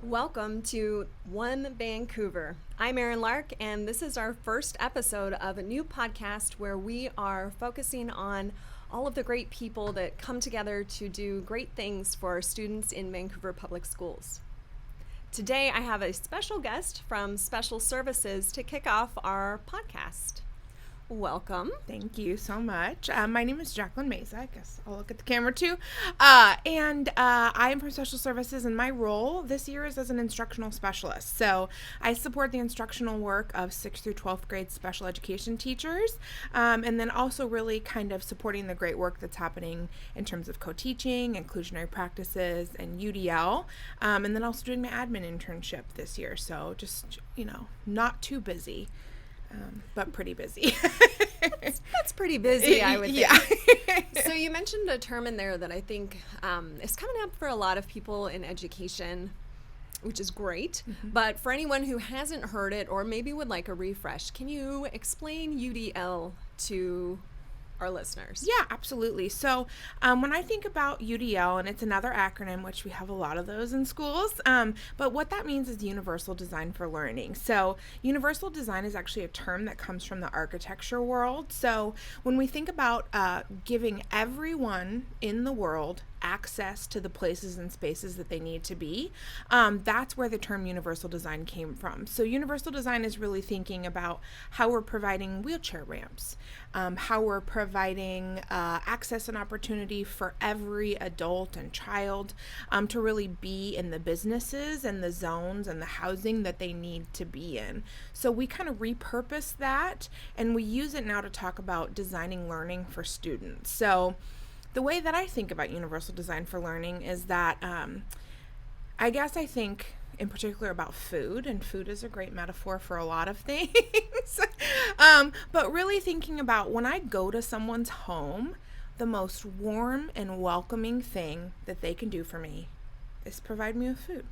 Welcome to One Vancouver. I'm Erin Lark, and this is our first episode of a new podcast where we are focusing on all of the great people that come together to do great things for our students in Vancouver Public Schools. Today, I have a special guest from Special Services to kick off our podcast. Welcome. Thank you so much. My name is Jacqueline Mesa. I guess I'll look at the camera too. I am from Special Services, and my role this year is as an instructional specialist. So I support the instructional work of 6th through 12th grade special education teachers, and then also really kind of supporting the great work that's happening in terms of co-teaching, inclusionary practices, and UDL, and then also doing my admin internship this year. So just, not too busy. But pretty busy. That's pretty busy, I would think. Yeah. So you mentioned a term in there that I think is coming up for a lot of people in education, which is great. Mm-hmm. But for anyone who hasn't heard it or maybe would like a refresh, can you explain UDL to our listeners? Yeah, absolutely. So when I think about UDL, and it's another acronym, which we have a lot of those in schools, but what that means is Universal Design for Learning. So universal design is actually a term that comes from the architecture world. So when we think about giving everyone in the world access to the places and spaces that they need to be, that's where the term universal design came from. So universal design is really thinking about how we're providing wheelchair ramps, how we're providing access and opportunity for every adult and child to really be in the businesses and the zones and the housing that they need to be in. So we kind of repurpose that, and we use it now to talk about designing learning for students. So the way that I think about universal design for learning is that I think in particular about food, and food is a great metaphor for a lot of things, but really thinking about when I go to someone's home, the most warm and welcoming thing that they can do for me is provide me with food.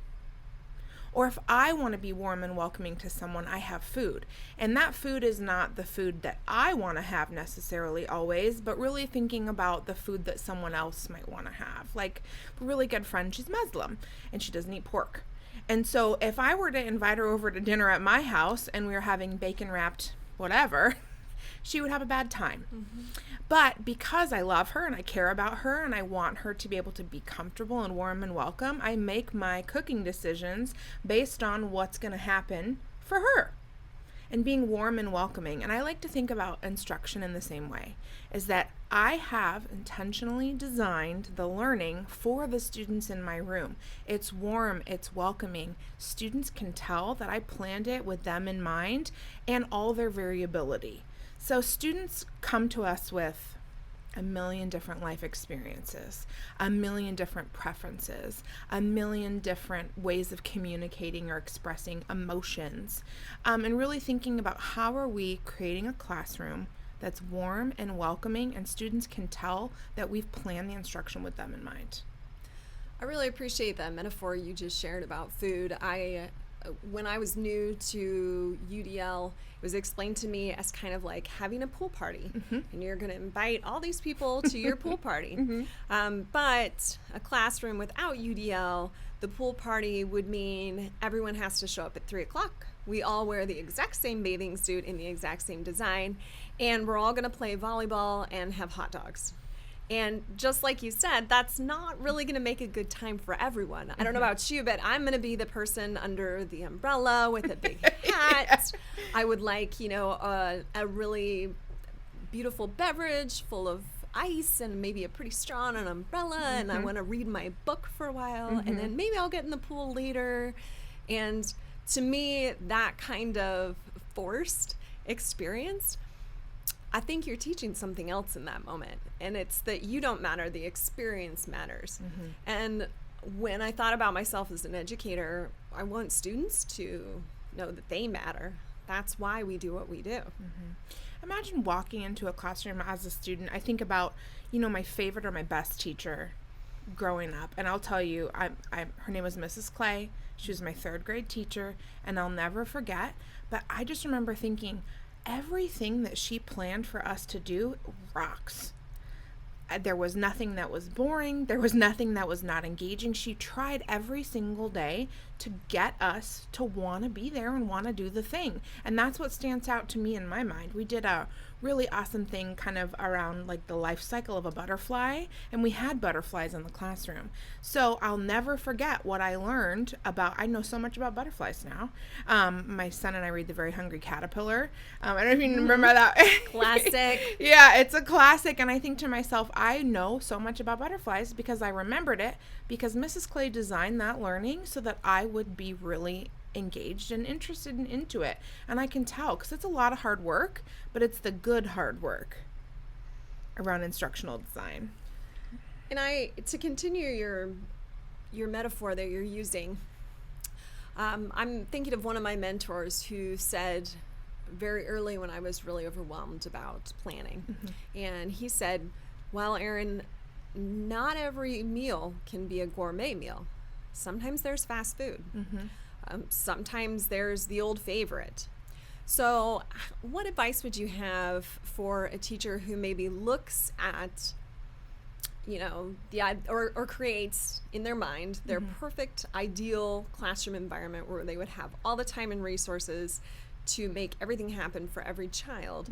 Or if I want to be warm and welcoming to someone, I have food. And that food is not the food that I want to have necessarily always, but really thinking about the food that someone else might want to have. Like a really good friend, she's Muslim and she doesn't eat pork. And so if I were to invite her over to dinner at my house and we were having bacon wrapped whatever, she would have a bad time. Mm-hmm. But because I love her and I care about her and I want her to be able to be comfortable and warm and welcome, I make my cooking decisions based on what's going to happen for her and being warm and welcoming. And I like to think about instruction in the same way, is that I have intentionally designed the learning for the students in my room. It's warm, it's welcoming. Students can tell that I planned it with them in mind and all their variability. So students come to us with a million different life experiences, a million different preferences, a million different ways of communicating or expressing emotions, and really thinking about how are we creating a classroom that's warm and welcoming and students can tell that we've planned the instruction with them in mind. I really appreciate that metaphor you just shared about food. When I was new to UDL, it was explained to me as kind of like having a pool party. Mm-hmm. And you're going to invite all these people to your pool party. Mm-hmm. But a classroom without UDL, the pool party would mean everyone has to show up at 3 o'clock. We all wear the exact same bathing suit in the exact same design, and we're all going to play volleyball and have hot dogs. And just like you said, that's not really going to make a good time for everyone. I don't know about you, but I'm going to be the person under the umbrella with a big hat. Yeah. I would like, a really beautiful beverage full of ice and maybe a pretty straw and an umbrella. Mm-hmm. And I want to read my book for a while. Mm-hmm. And then maybe I'll get in the pool later. And to me, that kind of forced experience, I think you're teaching something else in that moment. And it's that you don't matter, the experience matters. Mm-hmm. And when I thought about myself as an educator, I want students to know that they matter. That's why we do what we do. Mm-hmm. Imagine walking into a classroom as a student. I think about, my favorite or my best teacher growing up. And I'll tell you, her name was Mrs. Clay. She was my 3rd grade teacher, and I'll never forget. But I just remember thinking, everything that she planned for us to do rocks. There was nothing that was boring. There was nothing that was not engaging. She tried every single day to get us to want to be there and want to do the thing. And that's what stands out to me in my mind. We did a really awesome thing kind of around like the life cycle of a butterfly, and we had butterflies in the classroom. So I'll never forget what I learned about, I know so much about butterflies now. My son and I read The Very Hungry Caterpillar. I don't know if you remember that. Classic. Yeah, it's a classic. And I think to myself, I know so much about butterflies because I remembered it because Mrs. Clay designed that learning so that I would be really engaged and interested into it. And I can tell because it's a lot of hard work, but it's the good hard work around instructional design. And to continue your metaphor that you're using, I'm thinking of one of my mentors who said very early when I was really overwhelmed about planning, and he said, well, Erin, not every meal can be a gourmet meal. Sometimes there's fast food. Sometimes there's the old favorite. So what advice would you have for a teacher who maybe looks at, or creates in their mind their perfect ideal classroom environment where they would have all the time and resources to make everything happen for every child,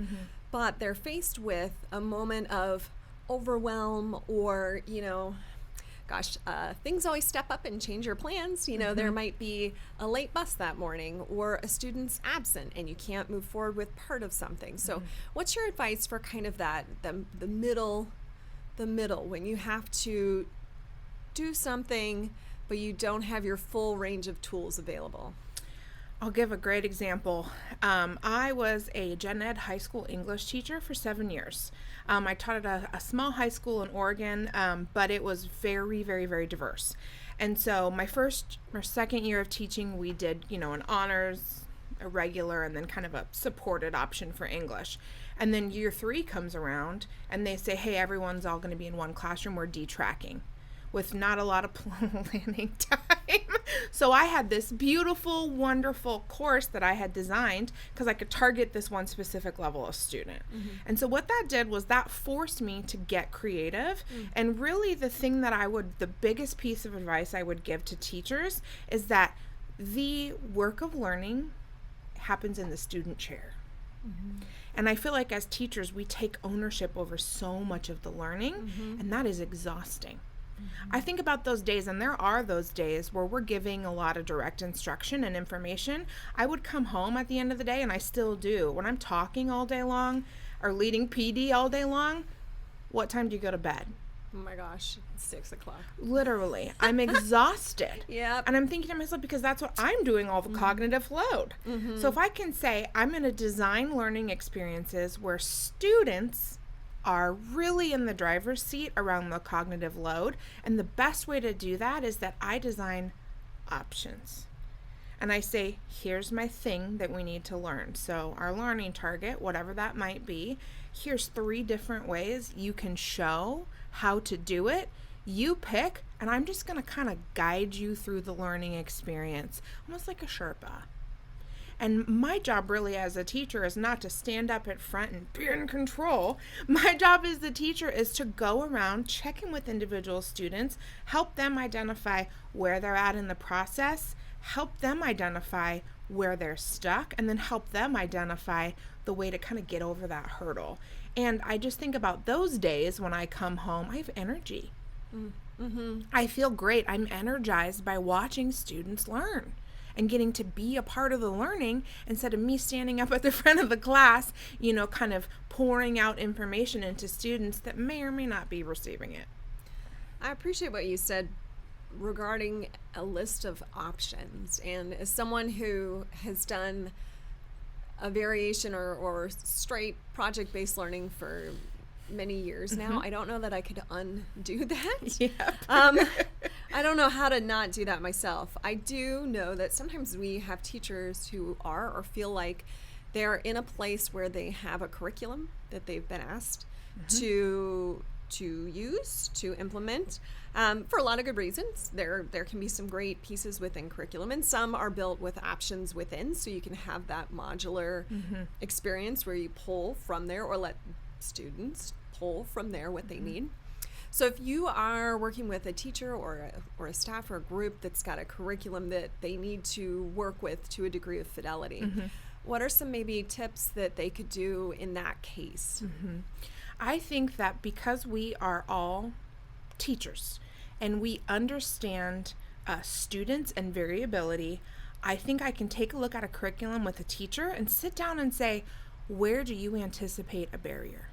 but they're faced with a moment of overwhelm or, things always step up and change your plans. There might be a late bus that morning or a student's absent and you can't move forward with part of something. So what's your advice for kind of that, the middle when you have to do something, but you don't have your full range of tools available? I'll give a great example. I was a gen ed high school English teacher for 7 years. I taught at a small high school in Oregon, but it was very, very, very diverse. And so my first or second year of teaching, we did, an honors, a regular, and then kind of a supported option for English. And then year 3 comes around and they say, hey, everyone's all going to be in one classroom. We're detracking with not a lot of planning time. So I had this beautiful, wonderful course that I had designed because I could target this one specific level of student. And so what that did was that forced me to get creative. And really the biggest piece of advice I would give to teachers is that the work of learning happens in the student chair. And I feel like as teachers, we take ownership over so much of the learning, and that is exhausting. I think about those days, and there are those days where we're giving a lot of direct instruction and information. I would come home at the end of the day, and I still do. When I'm talking all day long or leading PD all day long, what time do you go to bed? Oh my gosh, it's 6 o'clock. Literally. I'm exhausted. Yep. And I'm thinking to myself, because that's what I'm doing, all the cognitive load. So if I can say I'm going to design learning experiences where students are really in the driver's seat around the cognitive load, and the best way to do that is that I design options. And I say, here's my thing that we need to learn. So our learning target, whatever that might be, here's 3 different ways you can show how to do it. You pick, and I'm just going to kind of guide you through the learning experience, almost like a Sherpa. And my job really as a teacher is not to stand up at front and be in control. My job as the teacher is to go around, check in with individual students, help them identify where they're at in the process, help them identify where they're stuck, and then help them identify the way to kind of get over that hurdle. And I just think about those days when I come home, I have energy. I feel great. I'm energized by watching students learn and getting to be a part of the learning instead of me standing up at the front of the class, kind of pouring out information into students that may or may not be receiving it. I appreciate what you said regarding a list of options. And as someone who has done a variation or straight project-based learning for many years now, I don't know that I could undo that. Yep. I don't know how to not do that myself. I do know that sometimes we have teachers who are or feel like they're in a place where they have a curriculum that they've been asked to use, to implement, for a lot of good reasons. There can be some great pieces within curriculum, and some are built with options within, so you can have that modular experience where you pull from there or let students pull from there what they need. So if you are working with a teacher or a staff or a group that's got a curriculum that they need to work with to a degree of fidelity, what are some maybe tips that they could do in that case? I think that because we are all teachers and we understand students and variability, I think I can take a look at a curriculum with a teacher and sit down and say, where do you anticipate a barrier?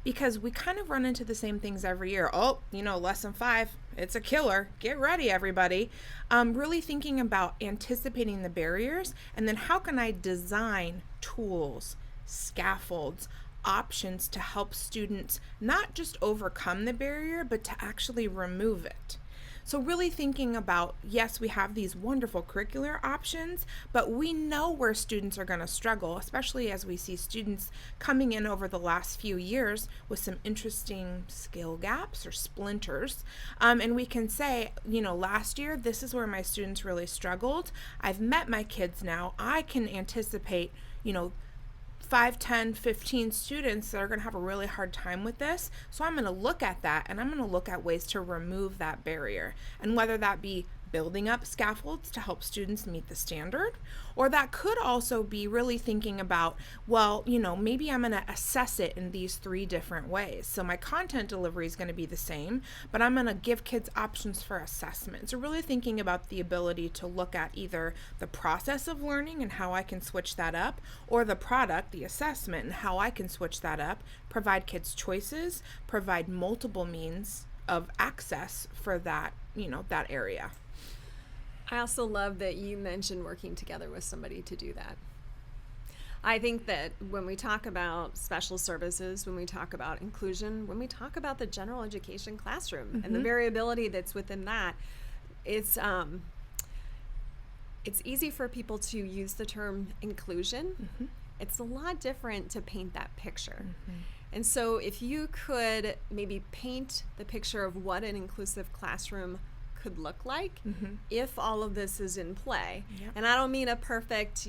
Because we kind of run into the same things every year. Oh, lesson 5, it's a killer. Get ready, everybody. Really thinking about anticipating the barriers, and then how can I design tools, scaffolds, options to help students not just overcome the barrier, but to actually remove it. So really thinking about, yes, we have these wonderful curricular options, but we know where students are going to struggle, especially as we see students coming in over the last few years with some interesting skill gaps or splinters. And we can say, last year, this is where my students really struggled. I've met my kids now. I can anticipate, 5, 10, 15 students that are going to have a really hard time with this. So I'm going to look at that, and I'm going to look at ways to remove that barrier. And whether that be building up scaffolds to help students meet the standard, or that could also be really thinking about, maybe I'm going to assess it in these 3 different ways. So my content delivery is going to be the same, but I'm going to give kids options for assessment. So really thinking about the ability to look at either the process of learning and how I can switch that up, or the product, the assessment, and how I can switch that up, provide kids choices, provide multiple means of access for that, that area. I also love that you mentioned working together with somebody to do that. I think that when we talk about special services, when we talk about inclusion, when we talk about the general education classroom and the variability that's within that, it's easy for people to use the term inclusion. It's a lot different to paint that picture. And so if you could maybe paint the picture of what an inclusive classroom could look like if all of this is in play. And I don't mean a perfect,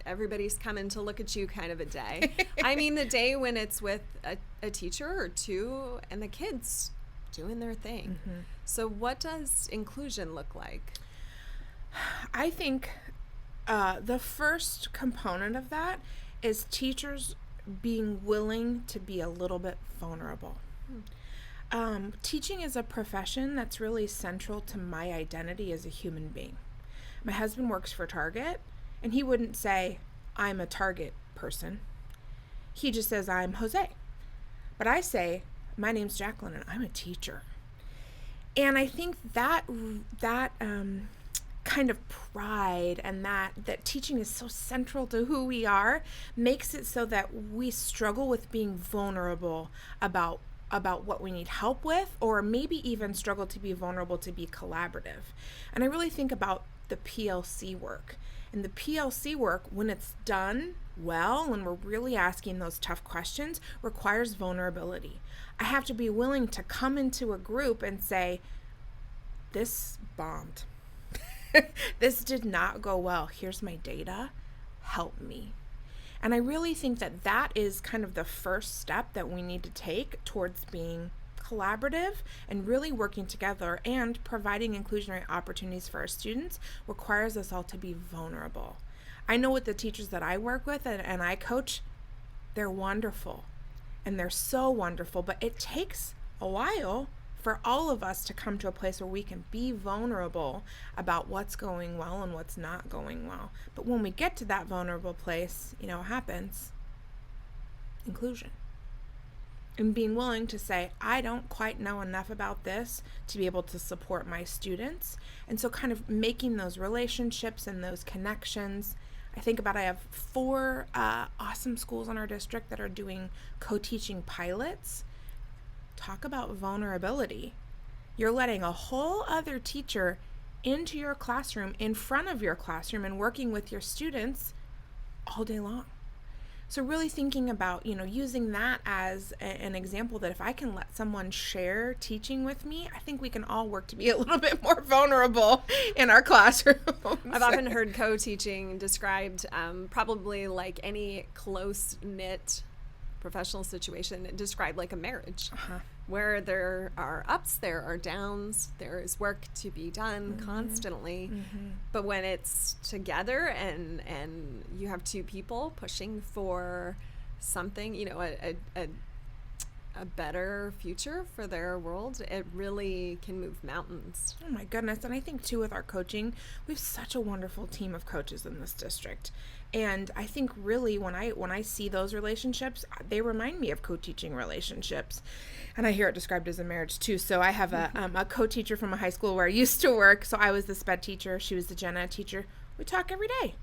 everybody's coming to look at you kind of a day. I mean the day when it's with a teacher or 2 and the kids doing their thing. So what does inclusion look like? I think the first component of that is teachers being willing to be a little bit vulnerable. Teaching is a profession that's really central to my identity as a human being. My husband works for Target, and he wouldn't say, I'm a Target person. He just says, I'm Jose. But I say, my name's Jacqueline, and I'm a teacher. And I think that kind of pride and that teaching is so central to who we are makes it so that we struggle with being vulnerable about what we need help with, or maybe even struggle to be vulnerable to be collaborative. And I really think about the PLC work. And the PLC work, when it's done well, when we're really asking those tough questions, requires vulnerability. I have to be willing to come into a group and say, this bombed. This did not go well. Here's my data. Help me. And I really think that is kind of the first step that we need to take towards being collaborative and really working together, and providing inclusionary opportunities for our students requires us all to be vulnerable. I know with the teachers that I work with and I coach, they're wonderful and they're so wonderful, but it takes a while for all of us to come to a place where we can be vulnerable about what's going well and what's not going well. But when we get to that vulnerable place, what happens? Inclusion. And being willing to say, I don't quite know enough about this to be able to support my students. And so kind of making those relationships and those connections. I think about, I have 4 awesome schools in our district that are doing co-teaching pilots. Talk about vulnerability. You're letting a whole other teacher into your classroom, in front of your classroom, and working with your students all day long. So really thinking about, using that as an example, that if I can let someone share teaching with me, I think we can all work to be a little bit more vulnerable in our classroom. I've often heard co-teaching described probably like any close-knit professional situation, described like a marriage. where there are ups, there are downs, there is work to be done constantly. But when it's together and you have two people pushing for something, you know, a better future for their world, it really can move mountains. Oh my goodness. And I think too with our coaching, we have such a wonderful team of coaches in this district. And I think really when I see those relationships, they remind me of co-teaching relationships. And I hear it described as a marriage too. So I have a co-teacher from a high school where I used to work. So I was the SPED teacher. She was the gen ed teacher. We talk every day.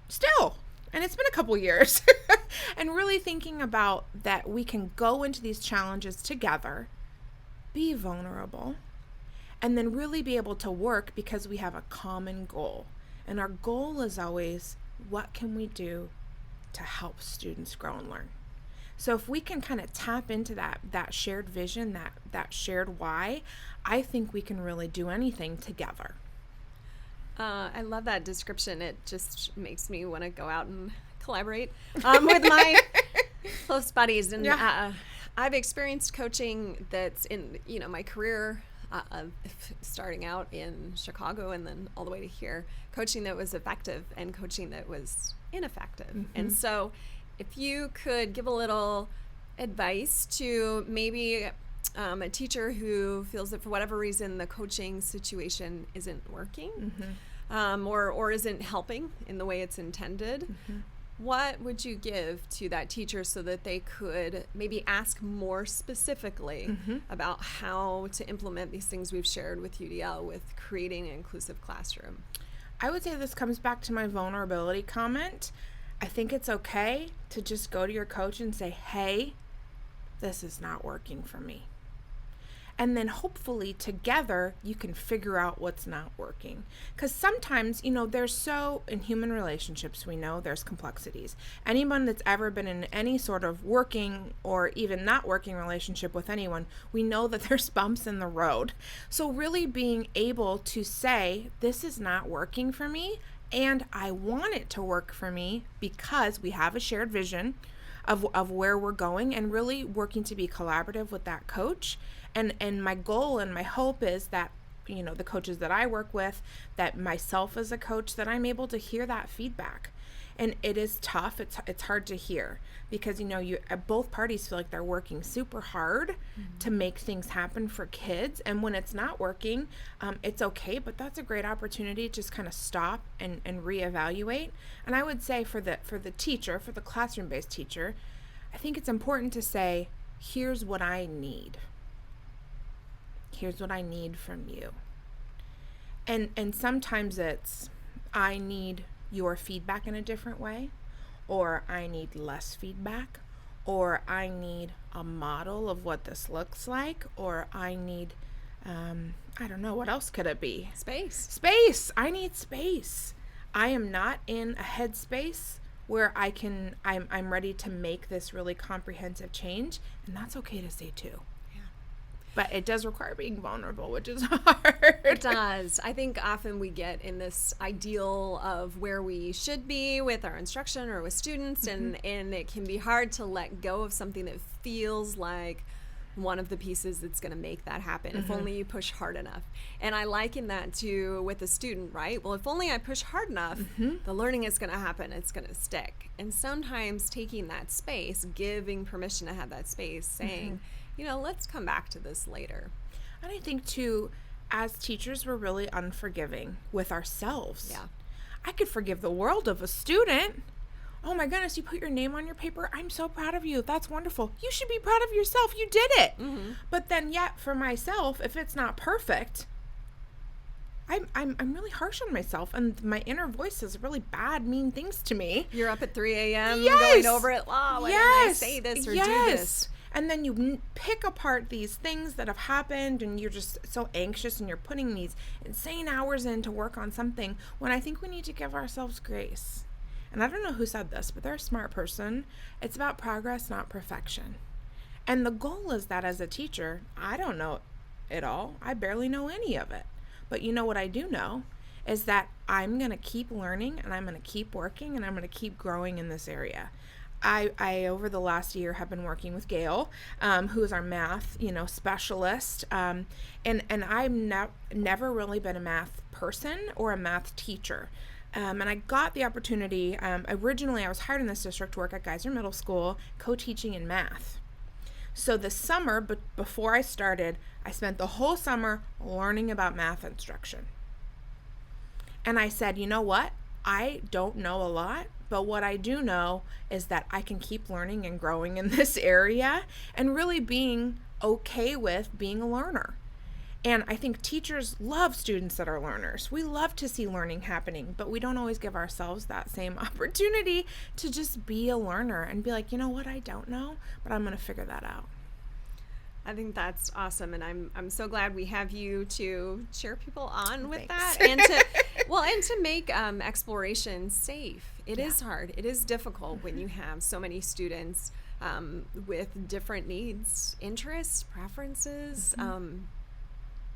Still. And it's been a couple years. And really thinking about that we can go into these challenges together, be vulnerable, and then really be able to work because we have a common goal. And our goal is always, what can we do to help students grow and learn? So if we can kind of tap into that shared vision, that shared why, I think we can really do anything together. I love that description. It just makes me want to go out and collaborate with my close buddies. And I've experienced coaching that's in, you know, my career, starting out in Chicago and then all the way to here, coaching that was effective and coaching that was ineffective. And so if you could give a little advice to maybe a teacher who feels that for whatever reason the coaching situation isn't working, or isn't helping in the way it's intended, what would you give to that teacher so that they could maybe ask more specifically about how to implement these things we've shared with UDL with creating an inclusive classroom? I would say this comes back to my vulnerability comment. I think it's okay to just go to your coach and say, hey, this is not working for me. And then hopefully together you can figure out what's not working. Because sometimes, you know, in human relationships, we know there's complexities. Anyone that's ever been in any sort of working or even not working relationship with anyone, we know that there's bumps in the road. So really being able to say, this is not working for me, and I want it to work for me because we have a shared vision of where we're going, and really working to be collaborative with that coach. And my goal and my hope is that, you know, the coaches that I work with, that myself as a coach, that I'm able to hear that feedback. And it is tough. It's hard to hear because, you know, both parties feel like they're working super hard to make things happen for kids. And when it's not working, it's okay. But that's a great opportunity to just kind of stop and reevaluate. And I would say for the teacher, for the classroom-based teacher, I think it's important to say, here's what I need. Here's what I need from you. And sometimes it's, I need your feedback in a different way, or I need less feedback, or I need a model of what this looks like, or I need, I don't know, what else could it be? Space. I need space. I am not in a headspace where I'm ready to make this really comprehensive change, and that's okay to say too. But it does require being vulnerable, which is hard. It does. I think often we get in this ideal of where we should be with our instruction or with students, and it can be hard to let go of something that feels like one of the pieces that's going to make that happen, if only you push hard enough. And I liken that to with a student, right? Well, if only I push hard enough, the learning is going to happen. It's going to stick. And sometimes taking that space, giving permission to have that space, saying, you know, let's come back to this later. And I think, too, as teachers, we're really unforgiving with ourselves. Yeah. I could forgive the world of a student. Oh, my goodness, you put your name on your paper. I'm so proud of you. That's wonderful. You should be proud of yourself. You did it. But then yet, for myself, if it's not perfect, I'm really harsh on myself, and my inner voice says really bad, mean things to me. You're up at 3 a.m. going over it. Oh, why didn't I say this or do this? And then you pick apart these things that have happened, and you're just so anxious, and you're putting these insane hours in to work on something when I think we need to give ourselves grace. And I don't know who said this, but they're a smart person. It's about progress, not perfection. And the goal is that as a teacher, I don't know it all. I barely know any of it. But you know what I do know is that I'm going to keep learning, and I'm going to keep working, and I'm going to keep growing in this area. I over the last year have been working with Gail, who is our math, specialist. And I've never really been a math person or a math teacher. And I got the opportunity, originally I was hired in this district to work at Geyser Middle School, co-teaching in math. So this summer, but before I started, I spent the whole summer learning about math instruction. And I said, you know what? I don't know a lot, but what I do know is that I can keep learning and growing in this area and really being okay with being a learner. And I think teachers love students that are learners. We love to see learning happening, but we don't always give ourselves that same opportunity to just be a learner and be like, you know what, I don't know, but I'm going to figure that out. I think that's awesome, and I'm so glad we have you to cheer people on with Thanks. that, and to make exploration safe. It is hard. It is difficult when you have so many students with different needs, interests, preferences.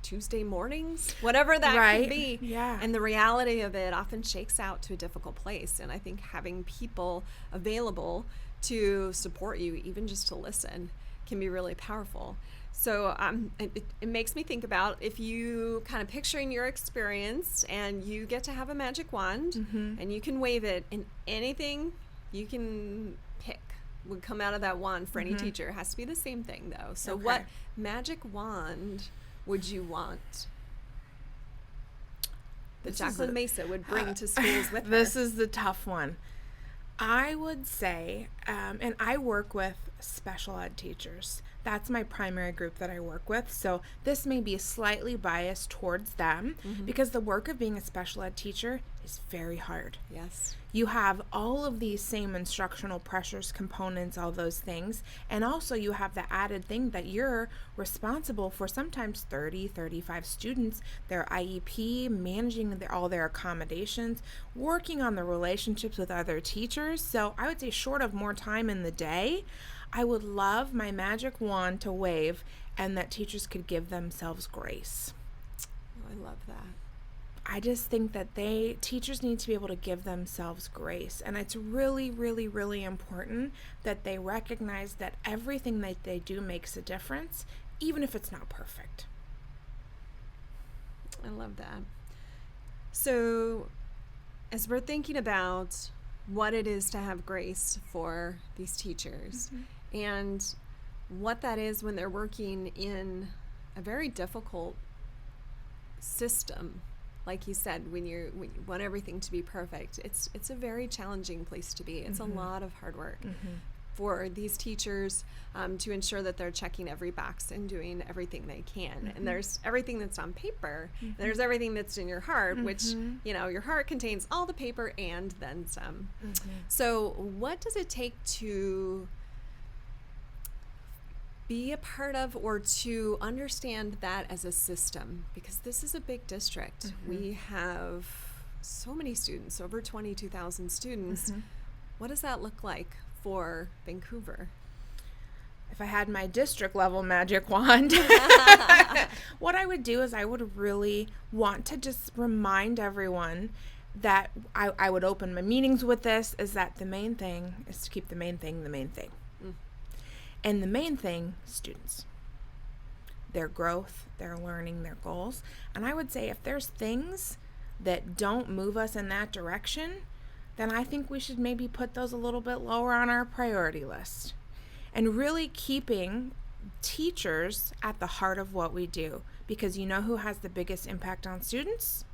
Tuesday mornings, whatever that could be. Yeah. And the reality of it often shakes out to a difficult place. And I think having people available to support you, even just to listen, can be really powerful. So it makes me think about if you kind of picturing your experience and you get to have a magic wand and you can wave it, and anything you can pick would come out of that wand for any teacher. It has to be the same thing though. So what magic wand would you want that Jacqueline Mesa would bring to schools with her? This is the tough one. I would say, and I work with special ed teachers. That's my primary group that I work with. So this may be slightly biased towards them because the work of being a special ed teacher is very hard. Yes. You have all of these same instructional pressures, components, all those things. And also you have the added thing that you're responsible for sometimes 30, 35 students, their IEP, managing all their accommodations, working on the relationships with other teachers. So I would say short of more time in the day, I would love my magic wand to wave and that teachers could give themselves grace. Oh, I love that. I just think that teachers need to be able to give themselves grace. And it's really, really, really important that they recognize that everything that they do makes a difference, even if it's not perfect. I love that. So as we're thinking about what it is to have grace for these teachers and what that is when they're working in a very difficult system, like you said, when you want everything to be perfect, it's a very challenging place to be. It's a lot of hard work for these teachers to ensure that they're checking every box and doing everything they can. And there's everything that's on paper, and there's everything that's in your heart, which, your heart contains all the paper and then some. So what does it take to be a part of or to understand that as a system? Because this is a big district. We have so many students, over 22,000 students. What does that look like for Vancouver? If I had my district level magic wand, what I would do is I would really want to just remind everyone that I would open my meetings with this, is that the main thing is to keep the main thing the main thing. And the main thing, students, their growth, their learning, their goals. And I would say if there's things that don't move us in that direction, then I think we should maybe put those a little bit lower on our priority list. And really keeping teachers at the heart of what we do. Because you know who has the biggest impact on students?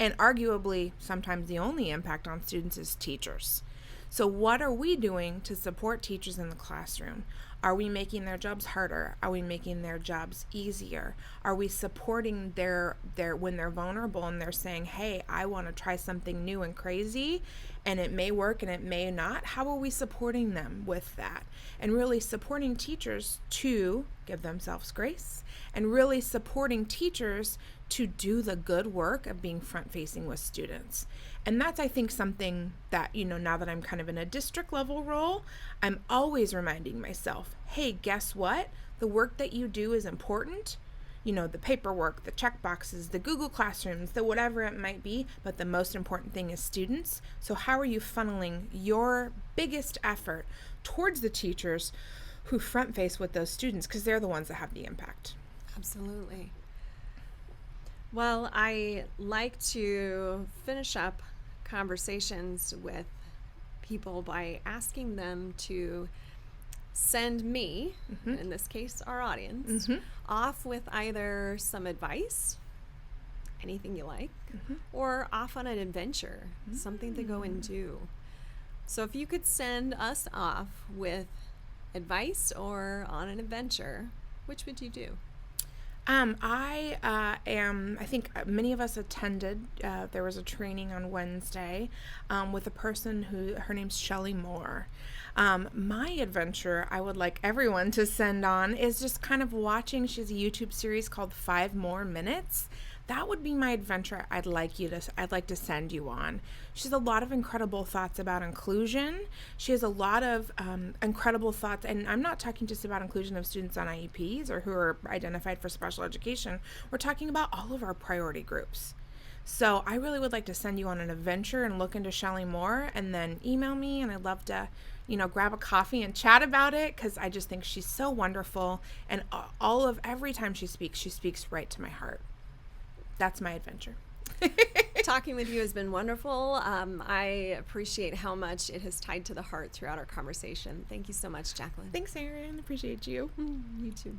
And arguably, sometimes the only impact on students is teachers. So what are we doing to support teachers in the classroom? Are we making their jobs harder? Are we making their jobs easier? Are we supporting their when they're vulnerable and they're saying, hey, I want to try something new and crazy, and it may work and it may not? How are we supporting them with that? And really supporting teachers to give themselves grace, and really supporting teachers to do the good work of being front-facing with students. And that's, I think, something that, now that I'm kind of in a district level role, I'm always reminding myself, hey, guess what? The work that you do is important. the paperwork, the check boxes, the Google Classrooms, the whatever it might be, but the most important thing is students. So how are you funneling your biggest effort towards the teachers who front face with those students, because they're the ones that have the impact? Absolutely. Well, I like to finish up conversations with people by asking them to send me, in this case our audience, off with either some advice, anything you like, or off on an adventure, something to go and do. So if you could send us off with advice or on an adventure, which would you do? I think many of us attended, there was a training on Wednesday with a person her name's Shelley Moore. My adventure I would like everyone to send on is just kind of watching, she has a YouTube series called 5 More Minutes. That would be my adventure I'd like to send you on. She has a lot of incredible thoughts about inclusion. She has a lot of incredible thoughts, and I'm not talking just about inclusion of students on IEPs or who are identified for special education. We're talking about all of our priority groups. So I really would like to send you on an adventure and look into Shelley Moore, and then email me, and I'd love to grab a coffee and chat about it, because I just think she's so wonderful, and every time she speaks right to my heart. That's my adventure. Talking with you has been wonderful. I appreciate how much it has tied to the heart throughout our conversation. Thank you so much, Jacqueline. Thanks, Erin. Appreciate you. You too.